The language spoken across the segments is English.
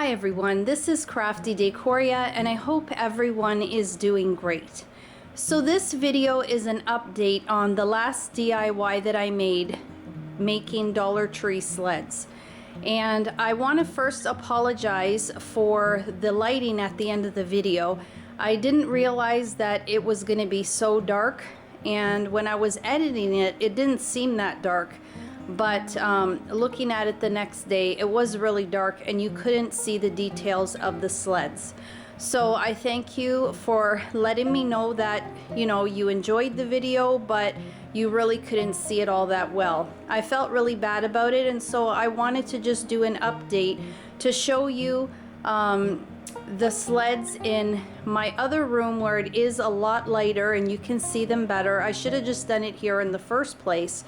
Hi everyone, this is Crafty Decoria and I hope everyone is doing great. So this video is an update on the last DIY that I made, making Dollar Tree sleds. And I want to first apologize for the lighting at the end of the video. I didn't realize that it was going to be so dark, and when I was editing it, it didn't seem that dark. But looking at it the next day, it was really dark and you couldn't see the details of the sleds. So I thank you for letting me know that, you know, you enjoyed the video, but you really couldn't see it all that well. I felt really bad about it, and so I wanted to just do an update to show you the sleds in my other room where it is a lot lighter and you can see them better. I should have just done it here in the first place.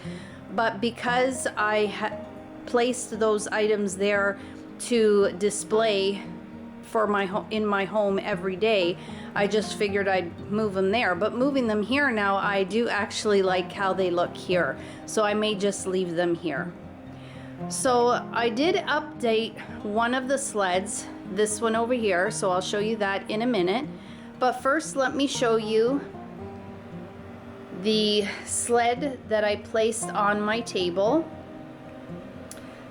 But because I had placed those items there to display for in my home every day, I just figured I'd move them there. But moving them here now, I do actually like how they look here. So I may just leave them here. So I did update one of the sleds, this one over here. So I'll show you that in a minute. But first, let me show you the sled that I placed on my table.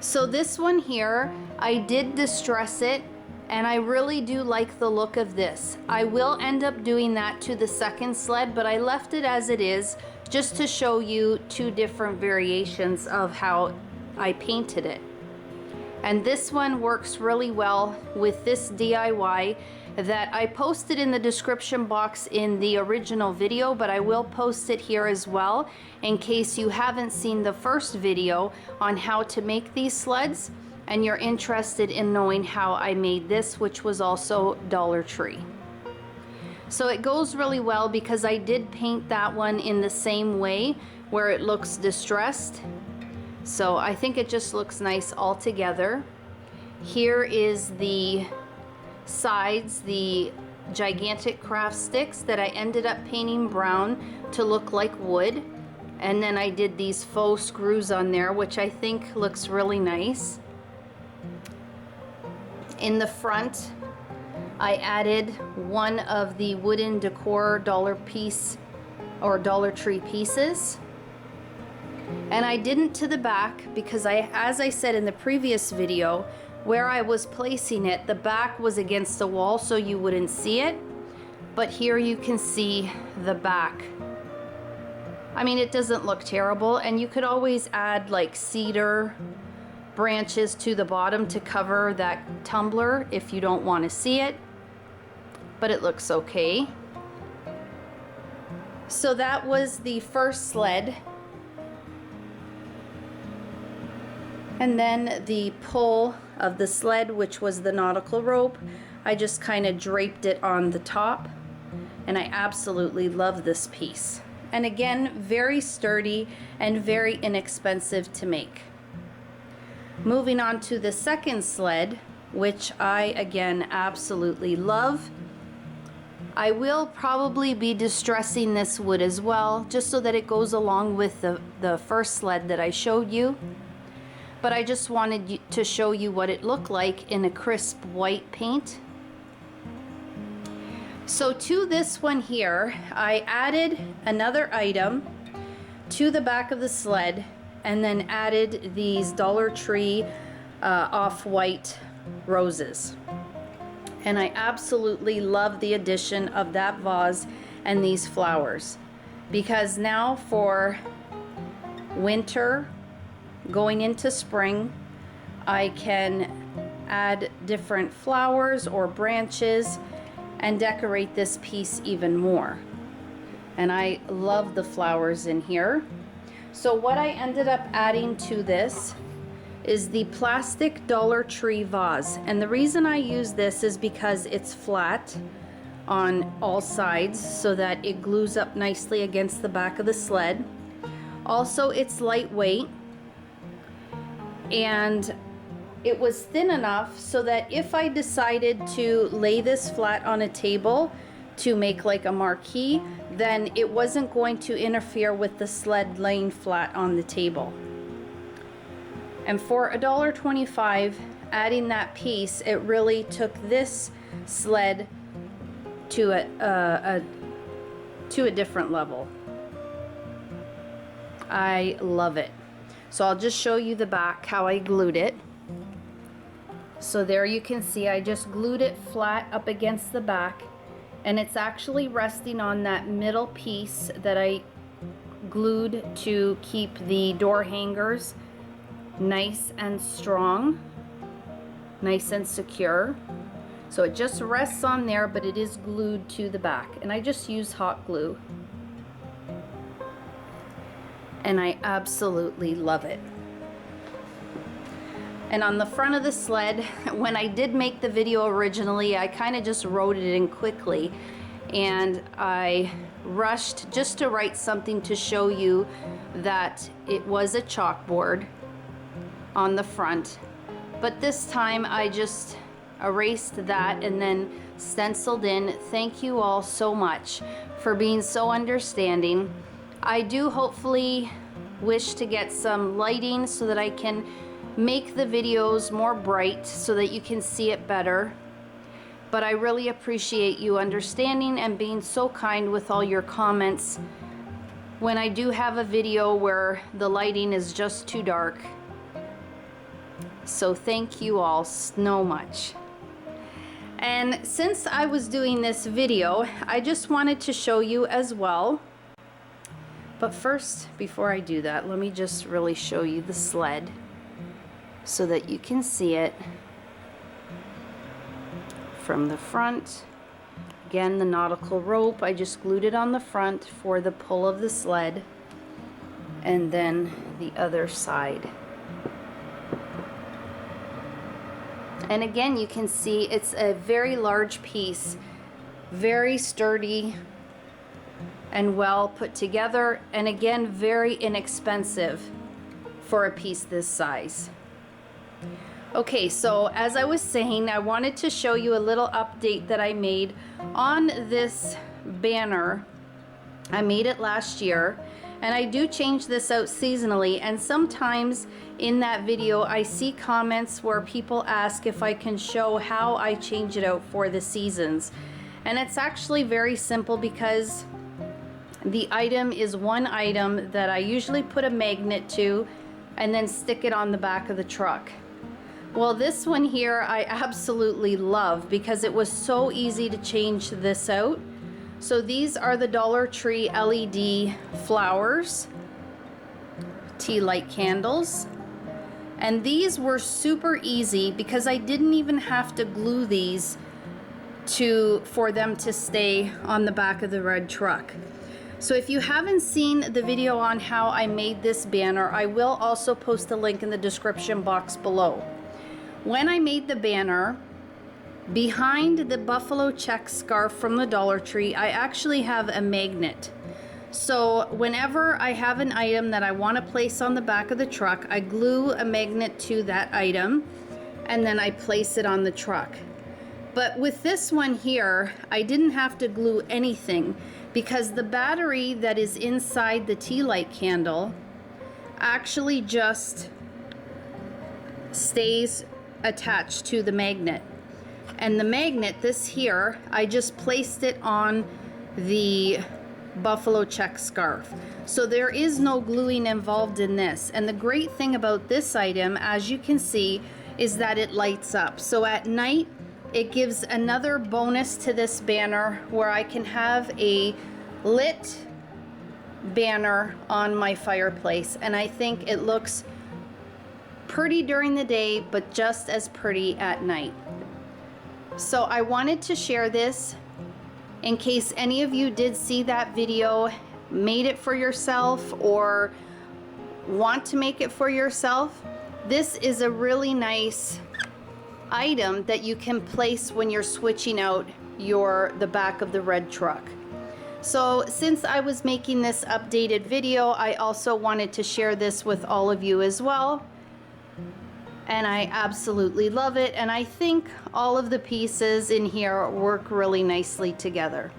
So this one here, I did distress it, and I really do like the look of this. I will end up doing that to the second sled, but I left it as it is just to show you two different variations of how I painted it. And this one works really well with this DIY that I posted in the description box in the original video, but I will post it here as well in case you haven't seen the first video on how to make these sleds and you're interested in knowing how I made this, which was also Dollar Tree. So it goes really well because I did paint that one in the same way where it looks distressed. So I think it just looks nice all together. Here is the sides, the gigantic craft sticks that I ended up painting brown to look like wood, and then I did these faux screws on there, which I think looks really nice. In the front, I added one of the wooden decor dollar piece or Dollar Tree pieces, and I didn't to the back because as I said in the previous video, where I was placing it, the back was against the wall so you wouldn't see it, but here you can see the back. I mean, it doesn't look terrible, and you could always add like cedar branches to the bottom to cover that tumbler if you don't want to see it, but it looks okay. So that was the first sled. And then the pull of the sled, which was the nautical rope, I just kind of draped it on the top, and I absolutely love this piece. And again, very sturdy and very inexpensive to make. Moving on to the second sled, which I again absolutely love. I will probably be distressing this wood as well, just so that it goes along with the first sled that I showed you. But I just wanted to show you what it looked like in a crisp white paint. So to this one here, I added another item to the back of the sled and then added these Dollar Tree off-white roses. And I absolutely love the addition of that vase and these flowers, because now for winter, going into spring, I can add different flowers or branches and decorate this piece even more. And I love the flowers in here. So what I ended up adding to this is the plastic Dollar Tree vase. And the reason I use this is because it's flat on all sides so that it glues up nicely against the back of the sled. Also, it's lightweight, and it was thin enough so that if I decided to lay this flat on a table to make like a marquee, then it wasn't going to interfere with the sled laying flat on the table. And for $1.25, adding that piece, it really took this sled to a different level. I love it. So I'll just show you the back, how I glued it. So there you can see I just glued it flat up against the back, and it's actually resting on that middle piece that I glued to keep the door hangers nice and strong, nice and secure. So it just rests on there, but it is glued to the back, and I just use hot glue, and I absolutely love it. And on the front of the sled, when I did make the video originally, I kind of just wrote it in quickly, and I rushed just to write something to show you that it was a chalkboard on the front. But this time I just erased that and then stenciled in, "Thank you all so much for being so understanding." I do hopefully wish to get some lighting so that I can make the videos more bright so that you can see it better. But I really appreciate you understanding and being so kind with all your comments when I do have a video where the lighting is just too dark. So thank you all so much. And since I was doing this video, I just wanted to show you as well. But first, before I do that, let me just really show you the sled so that you can see it from the front. Again, the nautical rope, I just glued it on the front for the pull of the sled, and then the other side. And again, you can see it's a very large piece, very sturdy and well put together, and again, very inexpensive for a piece this size. Okay, so as I was saying, I wanted to show you a little update that I made on this banner. I made it last year, and I do change this out seasonally, and sometimes in that video I see comments where people ask if I can show how I change it out for the seasons. And it's actually very simple, because the item is one item that I usually put a magnet to and then stick it on the back of the truck. Well, this one here I absolutely love because it was so easy to change this out. So these are the Dollar Tree LED flowers, tea light candles. And these were super easy because I didn't even have to glue these for them to stay on the back of the red truck. So if you haven't seen the video on how I made this banner, I will also post a link in the description box below. When I made the banner, behind the buffalo check scarf from the Dollar Tree, I actually have a magnet. So whenever I have an item that I want to place on the back of the truck, I glue a magnet to that item and then I place it on the truck. But with this one here, I didn't have to glue anything because the battery that is inside the tea light candle actually just stays attached to the magnet. And the magnet, this here, I just placed it on the buffalo check scarf. So there is no gluing involved in this. And the great thing about this item, as you can see, is that it lights up. So at night, it gives another bonus to this banner where I can have a lit banner on my fireplace. And I think it looks pretty during the day, but just as pretty at night. So I wanted to share this in case any of you did see that video, made it for yourself, or want to make it for yourself. This is a really nice item that you can place when you're switching out the back of the red truck. So since I was making this updated video, I also wanted to share this with all of you as well. And I absolutely love it, and I think all of the pieces in here work really nicely together.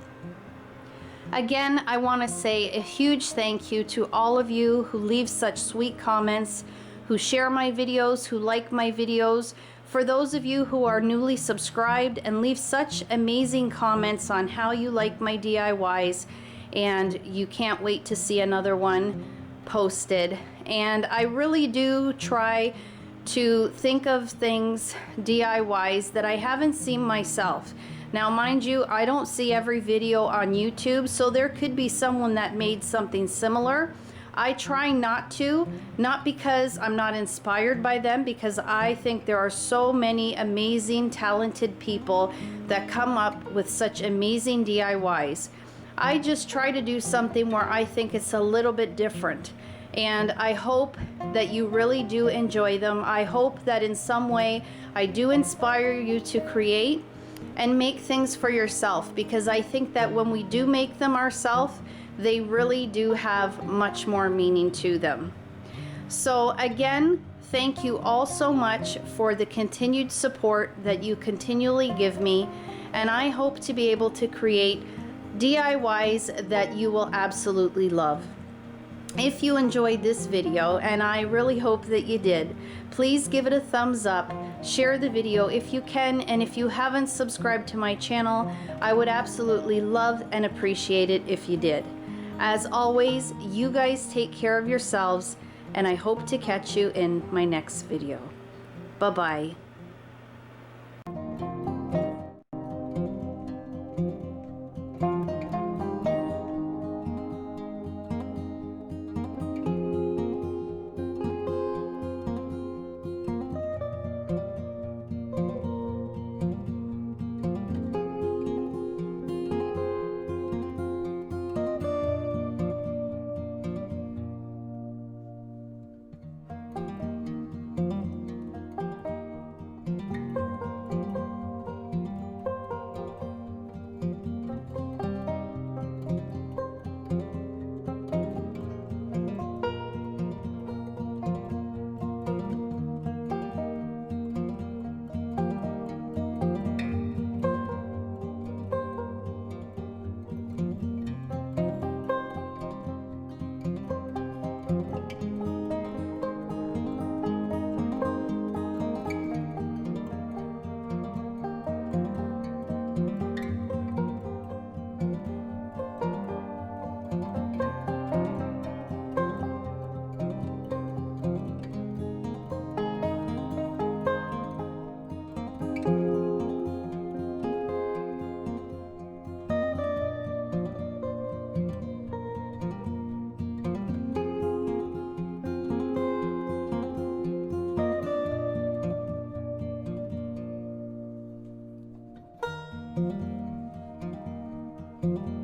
Again, I want to say a huge thank you to all of you who leave such sweet comments, who share my videos, who like my videos. For those of you who are newly subscribed and leave such amazing comments on how you like my DIYs, and you can't wait to see another one posted. And I really do try to think of things, DIYs, that I haven't seen myself. Now, mind you, I don't see every video on YouTube, so there could be someone that made something similar. I try not to, not because I'm not inspired by them, because I think there are so many amazing, talented people that come up with such amazing DIYs. I just try to do something where I think it's a little bit different. And I hope that you really do enjoy them. I hope that in some way I do inspire you to create and make things for yourself, because I think that when we do make them ourselves, they really do have much more meaning to them. So again, thank you all so much for the continued support that you continually give me, and I hope to be able to create DIYs that you will absolutely love. If you enjoyed this video, and I really hope that you did, please give it a thumbs up, share the video if you can, and if you haven't subscribed to my channel, I would absolutely love and appreciate it if you did. As always, you guys take care of yourselves, and I hope to catch you in my next video. Bye-bye. Thank you.